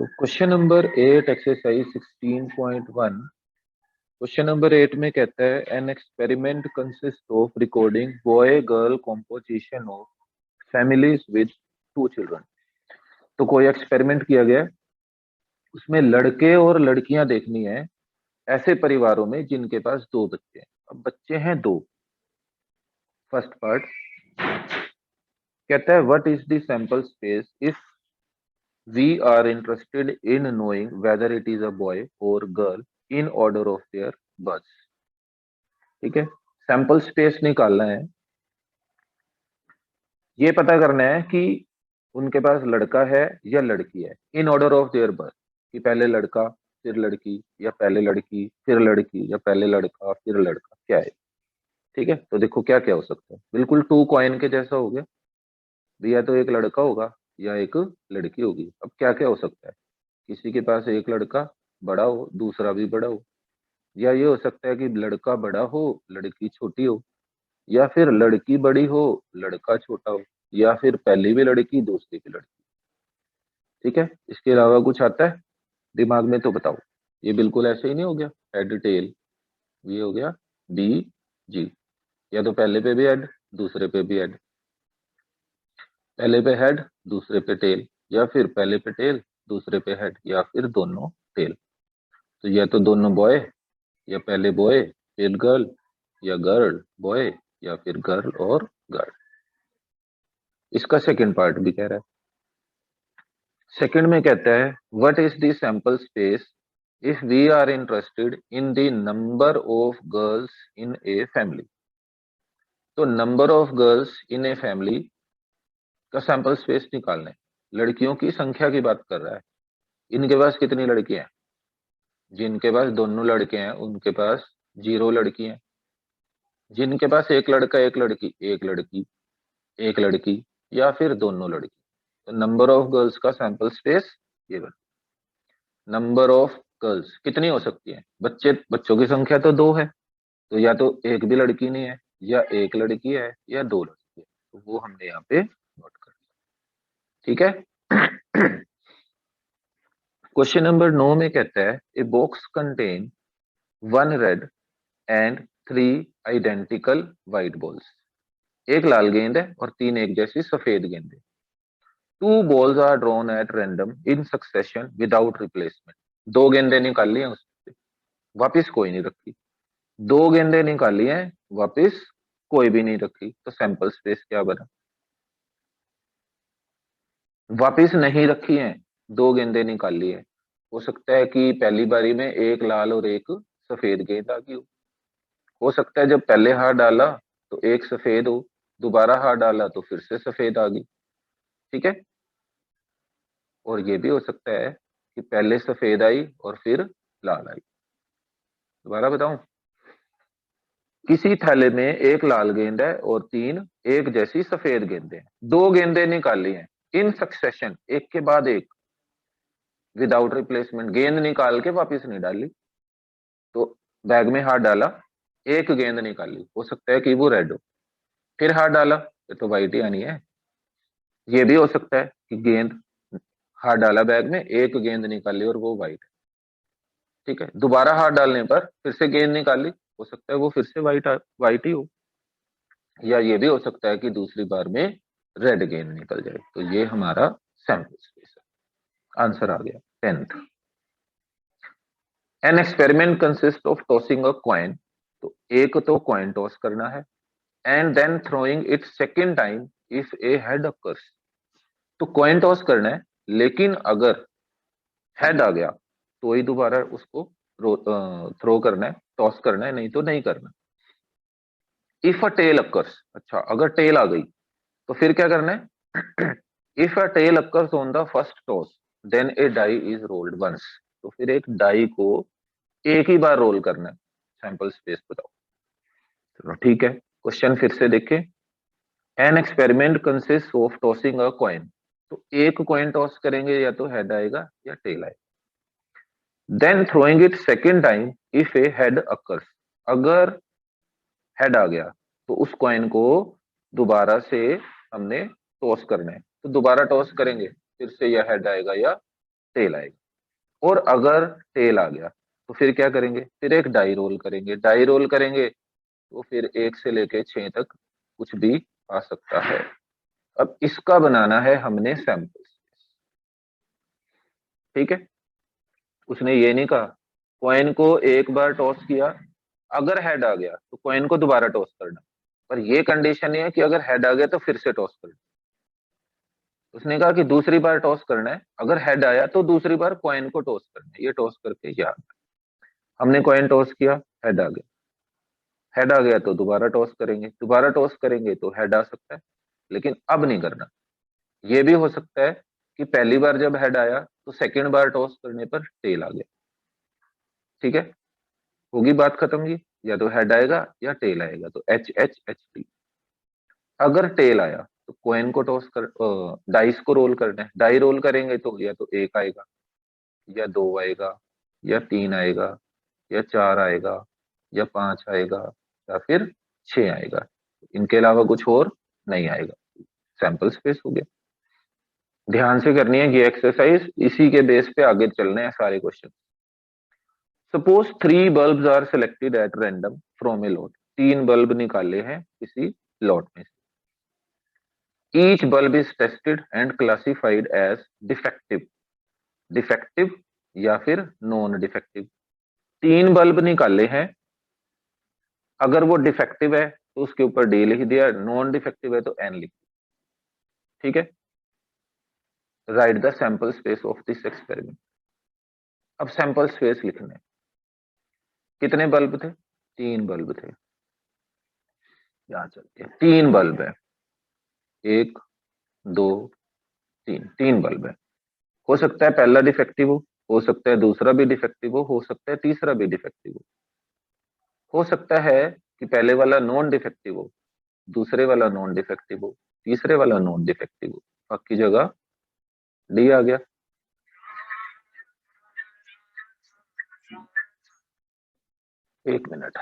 तो question number 8 exercise 16.1। Question number 8 में कहता है N experiment consist of recording boy girl composition of families with 2 children. तो कोई एक्सपेरिमेंट किया गया है, उसमें लड़के और लड़कियां देखनी है ऐसे परिवारों में जिनके पास 2 बच्चे हैं। अब बच्चे हैं 2। फर्स्ट पार्ट कहता है what is the sample space if we are interested in knowing whether it is a boy or girl in order of their birth। ठीक है, सैंपल स्पेस निकालना है, ये पता करना है कि उनके पास लड़का है या लड़की है in order of their birth, कि पहले लड़का फिर लड़की या पहले लड़की फिर लड़की या पहले लड़का फिर लड़का, क्या है। ठीक है, तो देखो क्या क्या हो सकता है, बिल्कुल 2 कॉइन के जैसा हो गया भी, या तो एक लड़का होगा या एक लड़की होगी। अब क्या क्या हो सकता है, किसी के पास एक लड़का बड़ा हो दूसरा भी बड़ा हो, या ये हो सकता है कि लड़का बड़ा हो लड़की छोटी हो, या फिर लड़की बड़ी हो लड़का छोटा हो, या फिर पहली भी लड़की दूसरी भी लड़की। ठीक है, इसके अलावा कुछ आता है दिमाग में तो बताओ। ये बिल्कुल ऐसे ही नहीं हो गया, हेड टेल, ये हो गया बी जी, या तो पहले पे भी हेड दूसरे पे भी हेड, पहले पे हेड दूसरे पे टेल, या फिर पहले पे टेल दूसरे पे हेड, या फिर दोनों टेल। तो या तो दोनों बॉय या पहले बॉय फिर गर्ल, या गर्ल बॉय या फिर गर्ल और गर्ल। इसका सेकंड पार्ट भी कह रहा है। सेकंड में कहता है what is the sample space if we are interested in the number of girls in a family. तो number of girls in a family का सैंपल स्पेस निकालना है, लड़कियों की संख्या की बात कर रहा है। इनके पास कितनी लड़कियां हैं, जिनके पास दोनों लड़के हैं उनके पास 0 लड़की हैं, जिनके पास एक लड़का एक लड़की एक लड़की एक लड़की, या फिर दोनों लड़की। तो नंबर ऑफ गर्ल्स का सैंपल स्पेस ये बता। नंबर ऑफ गर्ल्स कितनी हो सकती है, बच्चों की संख्या तो 2 है, तो या तो एक भी लड़की नहीं है, या एक लड़की है, या 2 लड़की है। तो वो हमने यहाँ पे नोट कर दिया। ठीक है। क्वेश्चन नंबर 9 में कहता है a box contain 1 red and 3 identical white balls. एक लाल गेंद है और 3 एक जैसी सफेद गेंद है। 2 balls are drawn at random in succession without replacement। 2 गेंदें निकाली हैं उससे, वापिस कोई नहीं रखी। 2 गेंदें निकाली हैं, वापिस कोई भी नहीं रखी। तो सैंपल स्पेस क्या बना, वापिस नहीं रखी हैं, 2 गेंदें निकाली है। हो सकता है कि पहली बारी में एक लाल और एक सफेद गेंद आ गई हो सकता है जब पहले हाथ डाला तो एक सफेद हो, दोबारा हाथ डाला तो फिर से सफेद आ गई। ठीक है, और ये भी हो सकता है कि पहले सफेद आई और फिर लाल आई। दोबारा बताऊं, किसी थैले में एक लाल गेंद है और 3 एक जैसी सफेद गेंदें हैं। 2 गेंदें निकाली हैं इन सक्सेशन, एक के बाद एक, विदाउट रिप्लेसमेंट। गेंद निकाल के वापस नहीं डाली, तो बैग में हाथ डाला, एक गेंद निकाली, हो सकता है कि वो रेड हो, फिर हाथ डाला तो व्हाइट ही आनी है। ये भी हो सकता है कि गेंद, हाथ डाला बैग में, एक गेंद निकाली और वो व्हाइट है। ठीक है, दोबारा हाथ डालने पर फिर से गेंद निकाली, हो सकता है वो फिर से व्हाइट व्हाइट ही हो, या ये भी हो सकता है कि दूसरी बार में रेड गेंद निकल जाए। तो ये हमारा सैंपल स्पेस है। आंसर आ गया 10th। An experiment consist of tossing a coin. तो एक तो कॉइन टॉस करना है, and then throwing it second time if a head occurs. तो कॉइन टॉस करना है, लेकिन अगर हेड आ गया तो ही दोबारा उसको थ्रो करना है, टॉस करना है, नहीं तो नहीं करना। इफ अ टेल अकर्स, अच्छा अगर टेल आ गई तो फिर क्या करना है। If a tail occurs on the first toss then a die is rolled once. तो फिर एक डाई को एक ही बार रोल करना है। सैंपल स्पेस बताओ। चलो ठीक है, क्वेश्चन फिर से देखें। An experiment consist of tossing a coin. तो एक कॉइन टॉस करेंगे, या तो हेड आएगा या टेल आएगा। Then throwing it second time if a head occurs. अगर हेड आ गया तो उस कॉइन को दोबारा से हमने टॉस करना है। तो दोबारा टॉस करेंगे, फिर से या हेड आएगा या टेल आएगा। और अगर टेल आ गया तो फिर क्या करेंगे, फिर एक डाई रोल करेंगे। डाई रोल करेंगे तो फिर 1 से लेके 6 तक कुछ भी आ सकता है। अब इसका बनाना है हमने सैंपल। ठीक है, उसने ये नहीं कहा कॉइन को एक बार टॉस किया, अगर हेड आ गया तो कॉइन को दोबारा टॉस करना, पर ये कंडीशन ये है कि अगर हेड आ गया तो फिर से टॉस करना। उसने कहा कि दूसरी बार टॉस करना है, अगर हेड आया तो दूसरी बार कॉइन को टॉस करना है, ये टॉस करके याद। हमने कॉइन टॉस किया, हेड आ गया। हेड आ गया तो दोबारा टॉस करेंगे, दोबारा टॉस करेंगे तो हेड आ सकता है, लेकिन अब नहीं करना। ये भी हो सकता है कि पहली बार जब हेड आया तो सेकंड बार टॉस करने पर टेल आ गया। ठीक है, होगी बात खत्म की, या तो हेड आएगा या टेल आएगा, तो एच एच एच टी। अगर टेल आया तो कॉइन को टॉस कर, डाइस को रोल करना है। डाई रोल करेंगे तो या तो 1 आएगा, या 2 आएगा, या 3 आएगा, या 4 आएगा, या 5 आएगा, या फिर 6 आएगा। इनके अलावा कुछ और नहीं आएगा। सैंपल स्पेस हो गया। ध्यान से करनी है ये एक्सरसाइज, इसी के बेस पे आगे चलने हैं सारे question. Suppose 3 bulbs are selected at random from a lot. 3 bulb निकाले हैं किसी लॉट में से। ईच bulb is tested and classified as defective. Defective या फिर नॉन डिफेक्टिव। 3 बल्ब निकाले हैं, अगर वो डिफेक्टिव है तो उसके ऊपर डी लिख दिया, नॉन डिफेक्टिव है तो एन लिख दिया। ठीक है, right the sample space of this experiment. अब सैंपल स्पेस लिखने, कितने बल्ब थे, 3 बल्ब थे। यहां चलते हैं, 3 बल्ब है, 1 2 3, 3 बल्ब है। हो सकता है पहला डिफेक्टिव हो सकता है दूसरा भी डिफेक्टिव हो सकता है तीसरा भी डिफेक्टिव हो सकता है कि पहले वाला नॉन डिफेक्टिव हो, दूसरे वाला नॉन डिफेक्टिव हो, तीसरे वाला नॉन डिफेक्टिव हो, बाकी जगह डी आ गया। 1 मिनट।